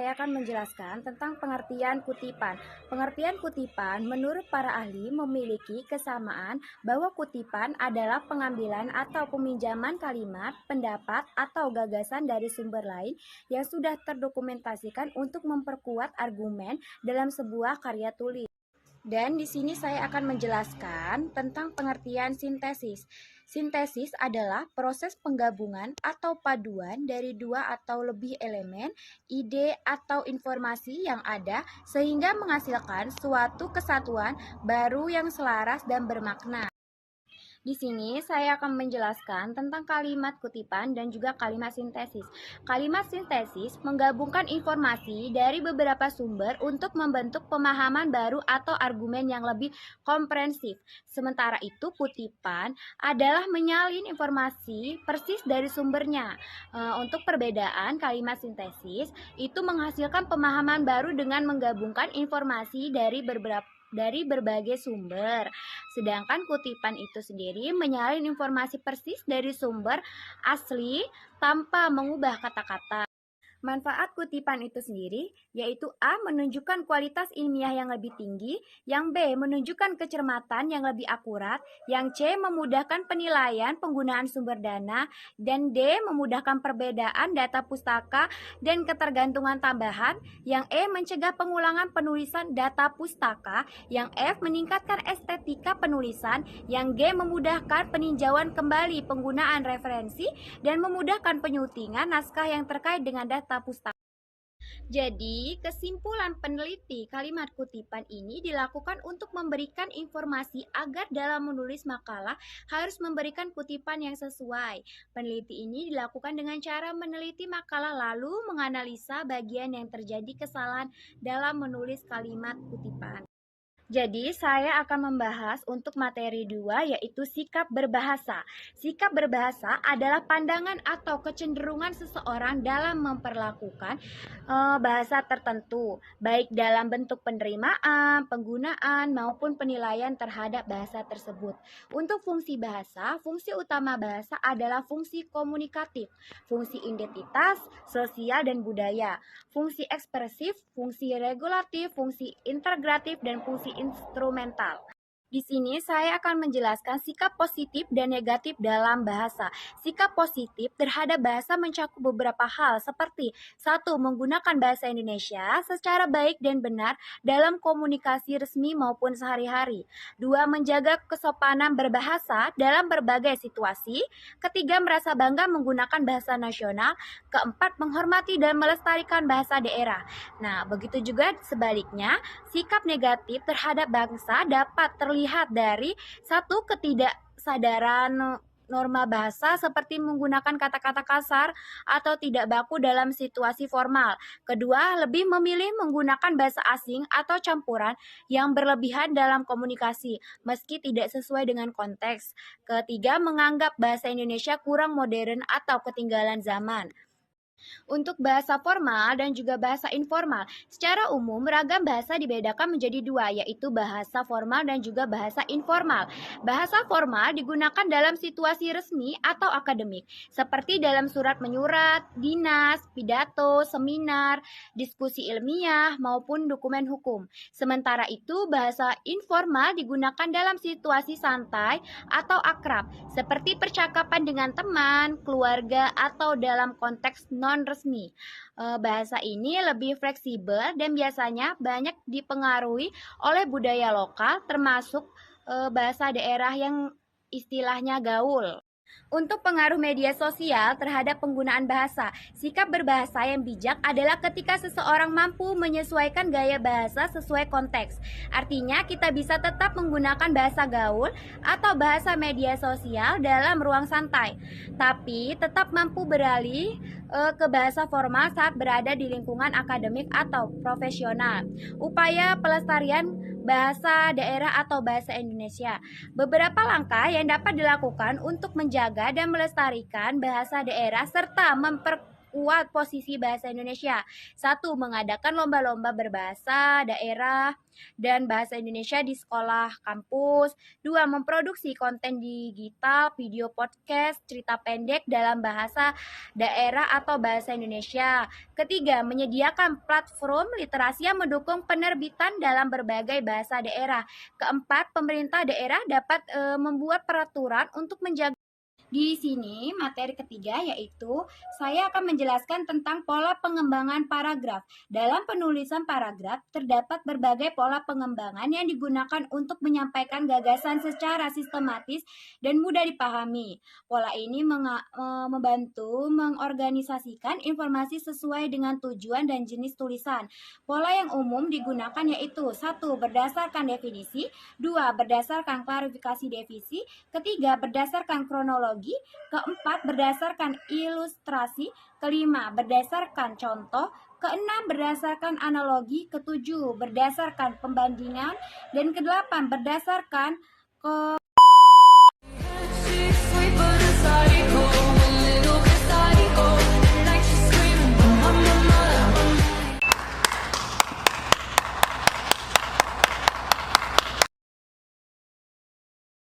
saya akan menjelaskan tentang pengertian kutipan. Pengertian kutipan menurut para ahli memiliki kesamaan bahwa kutipan adalah pengambilan atau peminjaman kalimat, pendapat, atau gagasan dari sumber lain yang sudah terdokumentasikan untuk memperkuat argumen dalam sebuah karya tulis. Dan di sini saya akan menjelaskan tentang pengertian sintesis. Sintesis adalah proses penggabungan atau paduan dari dua atau lebih elemen, ide, atau informasi yang ada sehingga menghasilkan suatu kesatuan baru yang selaras dan bermakna. Di sini saya akan menjelaskan tentang kalimat kutipan dan juga kalimat sintesis. Kalimat sintesis menggabungkan informasi dari beberapa sumber untuk membentuk pemahaman baru atau argumen yang lebih komprehensif. Sementara itu kutipan adalah menyalin informasi persis dari sumbernya. Untuk perbedaan kalimat sintesis itu menghasilkan pemahaman baru dengan menggabungkan informasi dari berbagai sumber. Sedangkan kutipan itu sendiri menyalin informasi persis dari sumber asli tanpa mengubah kata-kata. Manfaat kutipan itu sendiri yaitu A. Menunjukkan kualitas ilmiah yang lebih tinggi, yang B. Menunjukkan kecermatan yang lebih akurat, yang C. Memudahkan penilaian penggunaan sumber dana, dan D. Memudahkan perbedaan data pustaka dan ketergantungan tambahan, yang E. Mencegah pengulangan penulisan data pustaka, yang F. Meningkatkan estetika penulisan, yang G. Memudahkan peninjauan kembali penggunaan referensi, dan memudahkan penyutingan naskah yang terkait dengan data pustaka. Jadi, kesimpulan peneliti kalimat kutipan ini dilakukan untuk memberikan informasi agar dalam menulis makalah harus memberikan kutipan yang sesuai. Peneliti ini dilakukan dengan cara meneliti makalah lalu menganalisa bagian yang terjadi kesalahan dalam menulis kalimat kutipan. Jadi, saya akan membahas untuk materi 2 yaitu sikap berbahasa. Sikap berbahasa adalah pandangan atau kecenderungan seseorang dalam memperlakukan bahasa tertentu, baik dalam bentuk penerimaan, penggunaan, maupun penilaian terhadap bahasa tersebut. Untuk fungsi bahasa, fungsi utama bahasa adalah fungsi komunikatif, fungsi identitas, sosial, dan budaya, fungsi ekspresif, fungsi regulatif, fungsi integratif, dan fungsi instrumental. Di sini saya akan menjelaskan sikap positif dan negatif dalam bahasa. Sikap positif terhadap bahasa mencakup beberapa hal seperti 1. Menggunakan bahasa Indonesia secara baik dan benar dalam komunikasi resmi maupun sehari-hari. 2. Menjaga kesopanan berbahasa dalam berbagai situasi. 3. Merasa bangga menggunakan bahasa nasional. 4. Menghormati dan melestarikan bahasa daerah. Nah, begitu juga sebaliknya, sikap negatif terhadap bangsa dapat terlihat dari 1. Ketidaksadaran norma bahasa seperti menggunakan kata-kata kasar atau tidak baku dalam situasi formal. 2. Lebih memilih menggunakan bahasa asing atau campuran yang berlebihan dalam komunikasi meski tidak sesuai dengan konteks. 3. Menganggap bahasa Indonesia kurang modern atau ketinggalan zaman. Untuk bahasa formal dan juga bahasa informal, secara umum ragam bahasa dibedakan menjadi 2, yaitu bahasa formal dan juga bahasa informal. Bahasa formal digunakan dalam situasi resmi atau akademik, seperti dalam surat menyurat, dinas, pidato, seminar, diskusi ilmiah, maupun dokumen hukum. Sementara itu, bahasa informal digunakan dalam situasi santai atau akrab, seperti percakapan dengan teman, keluarga, atau dalam konteks non-resmi. Bahasa ini lebih fleksibel dan biasanya banyak dipengaruhi oleh budaya lokal, termasuk bahasa daerah yang istilahnya gaul. Untuk pengaruh media sosial terhadap penggunaan bahasa, sikap berbahasa yang bijak adalah ketika seseorang mampu menyesuaikan gaya bahasa sesuai konteks. Artinya, kita bisa tetap menggunakan bahasa gaul atau bahasa media sosial dalam ruang santai, tapi tetap mampu beralih ke bahasa formal saat berada di lingkungan akademik atau profesional. Upaya pelestarian bahasa daerah atau bahasa Indonesia. Beberapa langkah yang dapat dilakukan untuk menjaga dan melestarikan bahasa daerah serta memperkuat posisi bahasa Indonesia. 1. Mengadakan lomba-lomba berbahasa daerah dan bahasa Indonesia di sekolah kampus. 2. Memproduksi konten digital, video podcast, cerita pendek dalam bahasa daerah atau bahasa Indonesia. Ketiga, menyediakan platform literasi yang mendukung penerbitan dalam berbagai bahasa daerah. Keempat, pemerintah daerah dapat membuat peraturan untuk menjaga. Di sini materi ketiga yaitu saya akan menjelaskan tentang pola pengembangan paragraf. Dalam penulisan paragraf terdapat berbagai pola pengembangan yang digunakan untuk menyampaikan gagasan secara sistematis dan mudah dipahami. Pola ini membantu mengorganisasikan informasi sesuai dengan tujuan dan jenis tulisan. Pola yang umum digunakan yaitu 1. Berdasarkan definisi, 2. Berdasarkan klarifikasi definisi, ketiga berdasarkan kronologi, keempat berdasarkan ilustrasi, kelima berdasarkan contoh, keenam berdasarkan analogi, ketujuh berdasarkan pembandingan, dan kedelapan berdasarkan